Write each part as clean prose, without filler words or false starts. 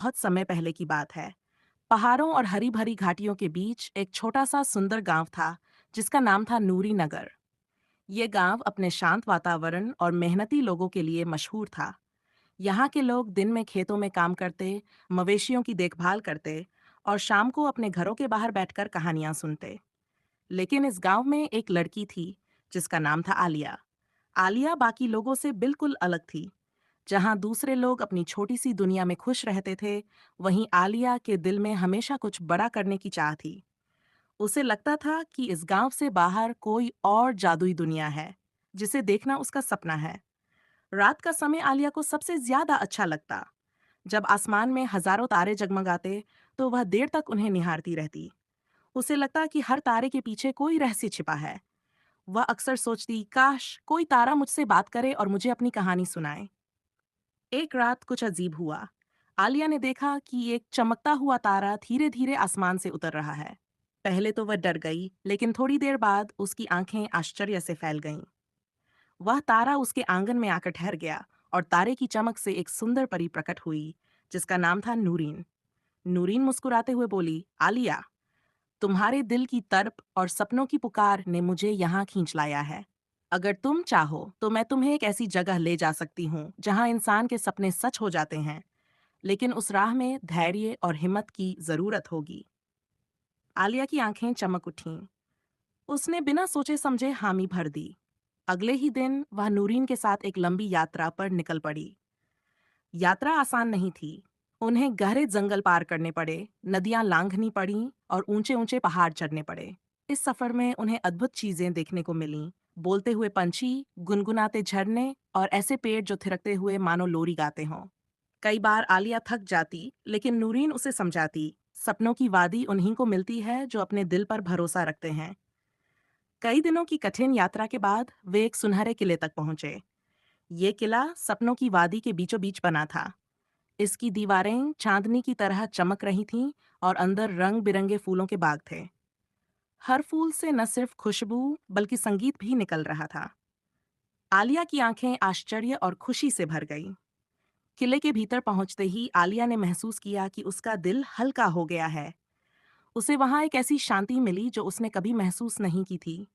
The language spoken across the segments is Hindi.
बहुत समय पहले की बात है। पहाड़ों और हरी भरी घाटियों के बीच एक छोटा सा सुंदर गांव था जिसका नाम था नूरी नगर। ये गांव अपने शांत वातावरण और मेहनती लोगों के लिए मशहूर था। यहाँ के लोग दिन में खेतों में काम करते, मवेशियों की देखभाल करते और शाम को अपने घरों के बाहर बैठकर कहानियां सुनते। लेकिन इस गांव में एक लड़की थी जिसका नाम था आलिया। आलिया बाकी लोगों से बिल्कुल अलग थी। जहां दूसरे लोग अपनी छोटी सी दुनिया में खुश रहते थे, वहीं आलिया के दिल में हमेशा कुछ बड़ा करने की चाह थी। उसे लगता था कि इस गांव से बाहर कोई और जादुई दुनिया है, जिसे देखना उसका सपना है। रात का समय आलिया को सबसे ज्यादा अच्छा लगता। जब आसमान में हजारों तारे जगमगाते, तो वह देर तक उन्हें निहारती रहती। उसे लगता कि हर तारे के पीछे कोई रहस्य छिपा है। वह अक्सर सोचती, काश कोई तारा मुझसे बात करे और मुझे अपनी कहानी सुनाए। एक रात कुछ अजीब हुआ। आलिया ने देखा कि एक चमकता हुआ तारा धीरे धीरे आसमान से उतर रहा है। पहले तो वह डर गई, लेकिन थोड़ी देर बाद उसकी आंखें आश्चर्य से फैल गईं। वह तारा उसके आंगन में आकर ठहर गया और तारे की चमक से एक सुंदर परी प्रकट हुई, जिसका नाम था नूरीन। नूरीन मुस्कुराते हुए बोली, आलिया, तुम्हारे दिल की तड़प और सपनों की पुकार ने मुझे यहाँ खींच लाया है। अगर तुम चाहो तो मैं तुम्हें एक ऐसी जगह ले जा सकती हूँ जहाँ इंसान के सपने सच हो जाते हैं, लेकिन उस राह में धैर्य और हिम्मत की जरूरत होगी। आलिया की आंखें चमक उठीं। उसने बिना सोचे समझे हामी भर दी। अगले ही दिन वह नूरीन के साथ एक लंबी यात्रा पर निकल पड़ी। यात्रा आसान नहीं थी। उन्हें गहरे जंगल पार करने पड़े, नदियां लांघनी पड़ीं और ऊंचे ऊंचे पहाड़ चढ़ने पड़े। इस सफर में उन्हें अद्भुत चीजें देखने को मिलीं। बोलते हुए पंछी, गुनगुनाते झरने और ऐसे पेड़ जो थिरकते हुए मानो लोरी गाते हों। कई बार आलिया थक जाती, लेकिन नूरीन उसे समझाती, सपनों की वादी उन्हीं को मिलती है जो अपने दिल पर भरोसा रखते हैं। कई दिनों की कठिन यात्रा के बाद वे एक सुनहरे किले तक पहुंचे। ये किला सपनों की वादी के बीचों बीच बना था। इसकी दीवारें चांदनी की तरह चमक रही थीं और अंदर रंग बिरंगे फूलों के बाग थे। हर फूल से न सिर्फ खुशबू बल्कि संगीत भी निकल रहा था। आलिया की आंखें आश्चर्य और खुशी से भर गईं। किले के भीतर पहुंचते ही आलिया ने महसूस किया कि उसका दिल हल्का हो गया है। उसे वहां एक ऐसी शांति मिली जो उसने कभी महसूस नहीं की थी।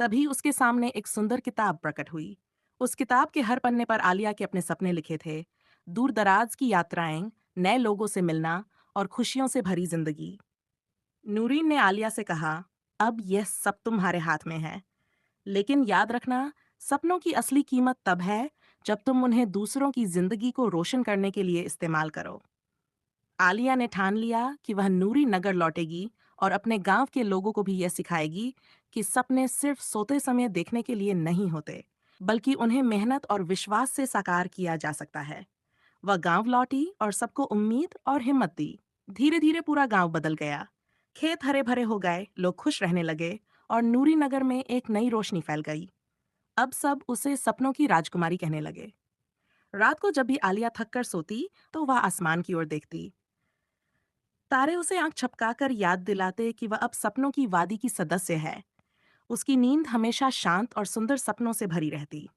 तभी उसके सामने एक सुंदर किताब प्रकट हुई। उस किताब के हर पन्ने पर आलिया के अपने सपने लिखे थे। दूर दराज की यात्राएं, नए लोगों से मिलना और खुशियों से भरी जिंदगी। नूरीन ने आलिया से कहा, अब यह सब तुम्हारे हाथ में है, लेकिन याद रखना, सपनों की असली कीमत तब है जब तुम उन्हें दूसरों की जिंदगी को रोशन करने के लिए इस्तेमाल करो। आलिया ने ठान लिया कि वह नूरी नगर लौटेगी और अपने गांव के लोगों को भी यह सिखाएगी कि सपने सिर्फ सोते समय देखने के लिए नहीं होते, बल्कि उन्हें मेहनत और विश्वास से साकार किया जा सकता है। वह गांव लौटी और सबको उम्मीद और हिम्मत दी। धीरे धीरे पूरा गांव बदल गया। खेत हरे भरे हो गए, लोग खुश रहने लगे और नूरी नगर में एक नई रोशनी फैल गई। अब सब उसे सपनों की राजकुमारी कहने लगे। रात को जब भी आलिया थक कर सोती, तो वह आसमान की ओर देखती। तारे उसे आंख झपकाकर याद दिलाते कि वह अब सपनों की वादी की सदस्य है। उसकी नींद हमेशा शांत और सुंदर सपनों से भरी रहती।